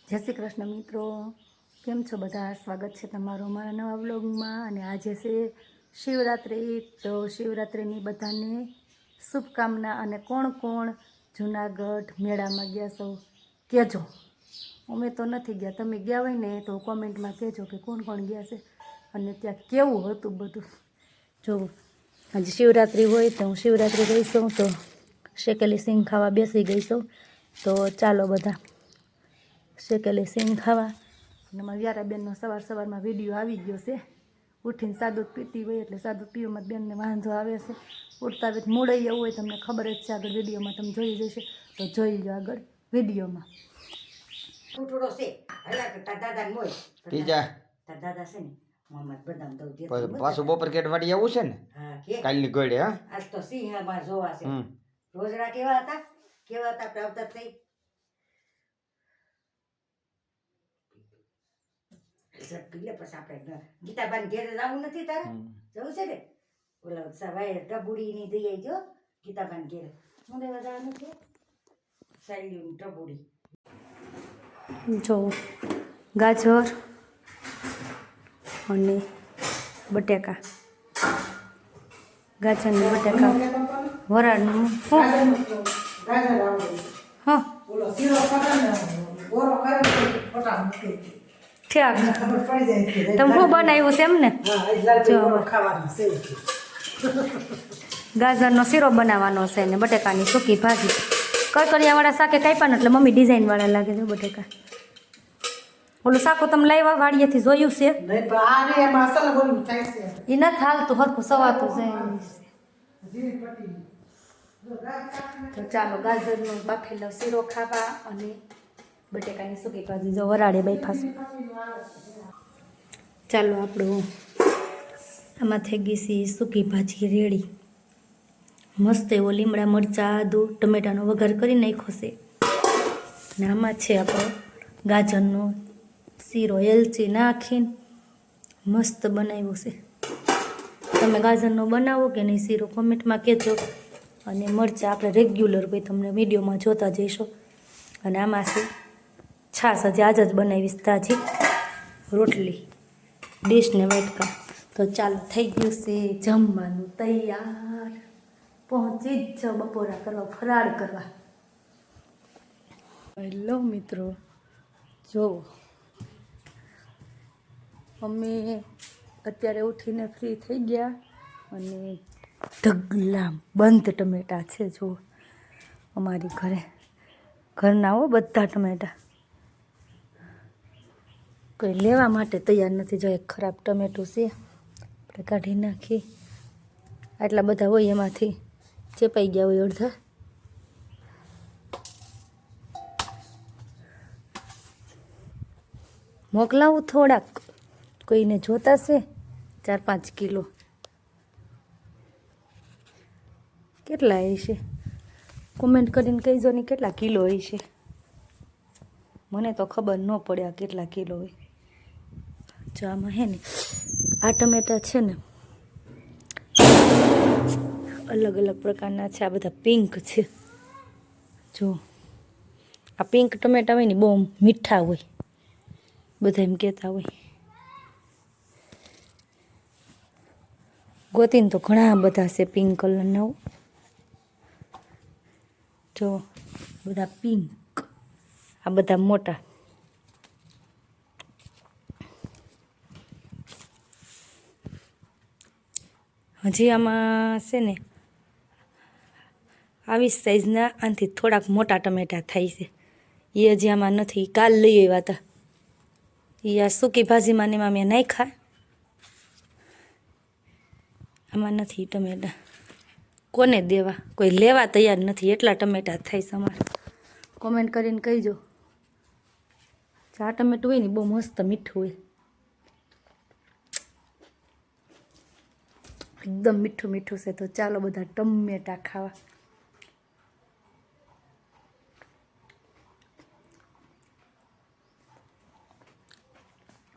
જય શ્રી કૃષ્ણ મિત્રો, કેમ છો બધા? સ્વાગત છે તમારું મારા નવા વ્લોગમાં. અને આજે છે શિવરાત્રિ, તો શિવરાત્રિની બધાને શુભકામના. અને કોણ કોણ જૂનાગઢ મેળામાં ગયા છો કહેજો. અમે તો નથી ગયા, તમે ગયા હોય ને તો કોમેન્ટમાં કહેજો કે કોણ કોણ ગયા છે અને ત્યાં કેવું હતું બધું. જો આજે શિવરાત્રિ હોય તો હું શિવરાત્રિ ગઈ છું, તો શેકેલી સિંગ ખાવા બેસી ગઈ છું. તો ચાલો બધા શેકેલી સિંગ ખાવા. અને મારા વ્યારાબેનનો સવારમાં વિડીયો આવી ગયો છે. ઉઠીને સાદું પીતી હોય એટલે સાદું પીવામાં બેનને વાંધો આવે છે. ઉઠતા વેત મૂળાઈ એવું હોય, તમને ખબર જ છે. આગળ વિડીયોમાં તમે જોઈ જશે, તો જોઈ લો આગળ વિડીયોમાં. ઉઠડો છે હલા કે તાર દાદા મોય ત્રીજા તાર દાદા છે ને મોહમ્મદ બદામ દઉં દે પાછું બપોર કેટ વાડી આવું છે ને. હા કે કાલની ગોળે. હા આજ તો સિંહ માં જોવા છે. રોજડા કેવા હતા આવતા થઈ પીલે. પછી આપણે ગીતાબાન ઘેર જવું નથી તારે જવું છે ને? ઓલા સવાય ટબુડી ની દઈ આવજો ગીતાબાન ઘેર. હું લેવા જવાનું છે સાયલી ટબુડી. જો ગાજર અને બટેકા, ગાજર ને બટેકા વરાળનું હા ઠીક. તમે શું બનાવ્યું છે એમ ને? જો ગાજરનો શીરો બનાવવાનો છે ને બટેકાની સૂકી ભાજી. કકડિયાવાળા શાકે કાપ્યા ને એટલે મમ્મી ડિઝાઇનવાળા લાગે છે બટેકા. ઓલું શાકો તમે લાવ્યા વાડીએથી જોયું છે? એ નથી હાલતું હરખું સવાતું જાય. તો ચાલો ગાજરનો બાફેલો શીરો ખાવા અને બટેકાની સૂકી ભાજી જો વરાળે બાફા. ચાલો આપણું આમાં થઈ ગઈ છે સૂકી ભાજી રેડી. મસ્ત એવો લીમડા મરચાં આદુ ટમેટાનો વઘાર કરી નાખ્યો છે. અને આમાં છે આપણો ગાજરનો શીરો એલચી નાખીને મસ્ત બનાવ્યો છે. તમે ગાજરનો બનાવો કે નહીં શીરો કોમેન્ટમાં કહેજો. અને મરચાં આપણે રેગ્યુલર ભાઈ તમને વિડીયોમાં જોતા જઈશો. અને આમાં છે છાશ, હજી આજ જ બનાવીશ તાજી રોટલી ડીશને વાટકા. તો ચાલો થઈ ગયું છે જમવાનું તૈયાર. પહોંચી જ જાઓ બપોરા કરવા, ફરાળ કરવા. હેલો મિત્રો, જો અમે અત્યારે ઉઠીને ફ્રી થઈ ગયા. અને ઢગલા બંધ ટમેટા છે જો અમારી ઘરના હો બધા ટમેટા. કોઈ લેવા માટે તૈયાર નથી. જો એક ખરાબ ટમેટું છે, આપણે કાઢી નાખી. આટલા બધા હોય એમાંથી ચેપાઈ ગયા હોય અડધા. મોકલાવું થોડાક, કોઈને જોતા છે 4-5 કિલો. કેટલા હશે કોમેન્ટ કરીને કહીજો ને કેટલા કિલો હશે. મને તો ખબર ન પડે આ કેટલા કિલો હોય. જો આમાં હે ને આ ટમેટા છે ને અલગ અલગ પ્રકારના છે. આ બધા પિંક છે. જો આ પિંક ટમેટા હોય ને બહુ મીઠા હોય, બધા એમ કહેતા હોય. ગોતીને તો ઘણા બધા છે પિંક કલરના. જો બધા પિંક, આ બધા મોટા. હજી આમાં છે ને આવી સાઈઝના આનાથી થોડાક મોટા ટમેટા થાય છે. એ હજી આમાં નથી, કાલ લઈ આવ્યા હતા. એ આ સૂકી ભાજીમાં ને એમાં મેં નાખ્યા. આમાં નથી ટમેટા. કોને દેવા, કોઈ લેવા તૈયાર નથી. એટલા ટમેટા થાય છે અમારે. કોમેન્ટ કરીને કહીજો. આ ટમેટું હોય ને બહુ મસ્ત મીઠું હોય, એકદમ મીઠું મીઠું છે. તો ચાલો બધા ટમેટા ખાવા.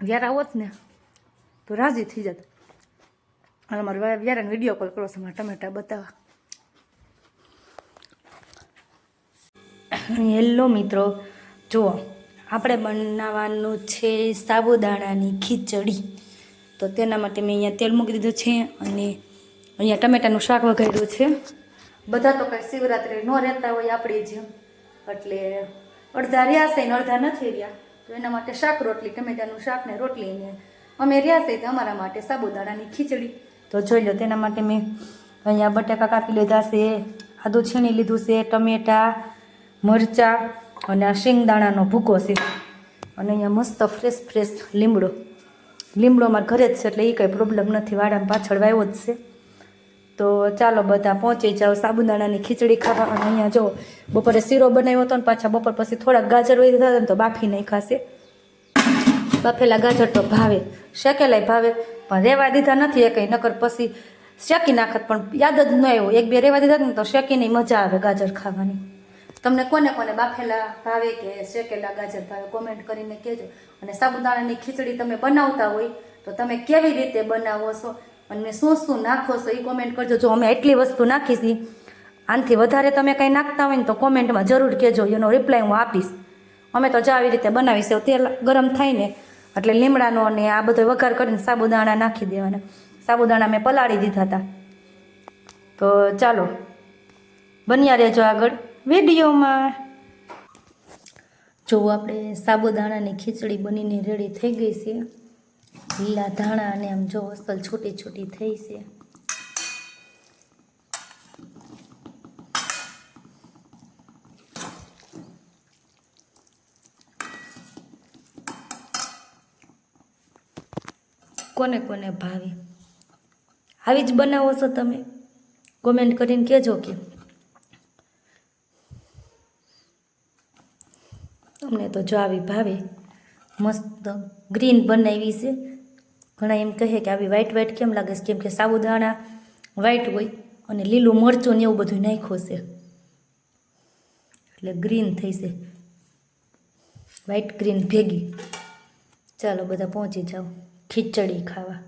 વ્યારા હોત ને તો રાજી થઈ જત. અને અમારે વ્યારાને વિડીયો કોલ કરો છો મારા ટમેટા બતાવવા. હેલો મિત્રો, જુઓ આપણે બનાવવાનું છે સાબુદાણાની ખીચડી. તો તેના માટે મેં અહીંયા તેલ મૂકી દીધું છે અને અહીંયા ટમેટાનું શાક વઘાર્યું છે. બધા તો કાંઈ શિવરાત્રિ ન રહેતા હોય આપણી જેમ, એટલે અડધા રહ્યા છે ને અડધા નથી રહ્યા. તો એના માટે શાક રોટલી, ટમેટાનું શાક ને રોટલી, ને અમે રહ્યા છે તો અમારા માટે સાબુદાણાની ખીચડી. તો જોઈ લો, તેના માટે મેં અહીંયા બટાકા કાપી લીધા છે, આદું છીણી લીધું છે, ટમેટાં, મરચાં અને આ શિંગદાણાનો ભૂકો છે, અને અહીંયા મસ્ત ફ્રેશ લીમડો અમારા ઘરે જ છે એટલે એ કંઈ પ્રોબ્લેમ નથી, વાડામાં પાછળ વાવ્યો જ છે. તો ચાલો બધા પહોંચી જાઓ સાબુદાણાની ખીચડી ખાવા. અને અહીંયા જો બપોરે શીરો બનાવ્યો હતો ને પાછા બપોર પછી થોડાક ગાજર વહી દીધા ને તો બાફી નાખાશે. બાફેલા ગાજર તો ભાવે, શેકેલાય ભાવે, પણ રહેવા દીધા નથી એ કંઈ, નકર પછી શેકી નાખત, પણ યાદ જ ન આવ્યું. એક બે રહેવા દીધા ને તો શેકીની મજા આવે ગાજર ખાવાની. તમને કોને કોને બાફેલા ભાવે કે શેકેલા ગાજર ભાવે કોમેન્ટ કરીને કહેજો. અને સાબુદાણાની ખીચડી તમે બનાવતા હોય તો તમે કેવી રીતે બનાવો છો અને શું શું નાખો છો એ કોમેન્ટ કરજો. જો અમે એટલી વસ્તુ નાખીશી, આનાથી વધારે તમે કંઈ નાખતા હોય ને તો કોમેન્ટમાં જરૂર કહેજો, એનો રિપ્લાય હું આપીશ. અમે તો જો આવી રીતે બનાવીશું. તેલ ગરમ થાય ને એટલે લીમડાનો અને આ બધો વઘાર કરીને સાબુદાણા નાખી દેવાના. સાબુદાણા મેં પલાળી દીધા હતા. તો ચાલો બન્યા રહેજો આગળ વિડીયોમાં. જો આપણે સાબુદાણાની ખીચડી બનીને રેડી થઈ ગઈ છે. લીલા ધાણા અને આમ જો અસલ છોટી છોટી થઈ છે. કોને કોને ભાવે આવી જ બનાવો છો તમે? કોમેન્ટ કરીને કહેજો કે અમને તો જો આવી ભાવે. મસ્ત ગ્રીન બનાવી છે. ઘણા એમ કહે કે આવી વ્હાઈટ કેમ લાગે છે, કેમ કે સાબુદાણા વ્હાઈટ હોય અને લીલું મરચું ને એવું બધું નાખ્યું છે એટલે ગ્રીન થઈ છે, વ્હાઈટ ગ્રીન ભેગી. ચાલો બધા પહોંચી જાઓ ખીચડી ખાવા.